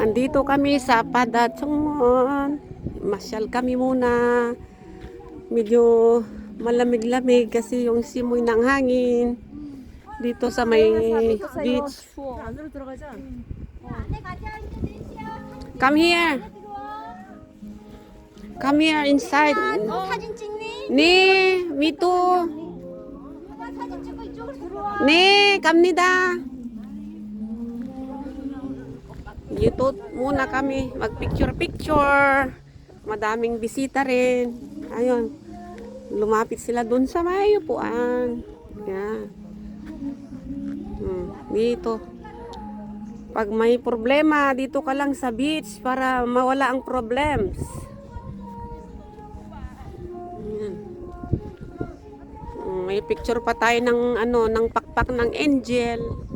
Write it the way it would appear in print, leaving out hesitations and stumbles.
Andito kami sa Padatsongon. Masyal kami muna. Medyo malamig-lamig kasi yung simoy ng hangin. Dito sa may beach. 안으로 들어가자. Come here. Come here inside. 사진 찍니? 네, me too. 누가 사진 찍고 이쪽으로 들어와. 네, 갑니다. Dito muna kami mag-picture-picture. Madaming bisita rin. Ayun. Lumapit sila dun sa may upuan. Yan. Dito. Pag may problema, dito ka lang sa beach para mawala ang problems. Yan. May picture pa tayo ng ng pakpak ng angel.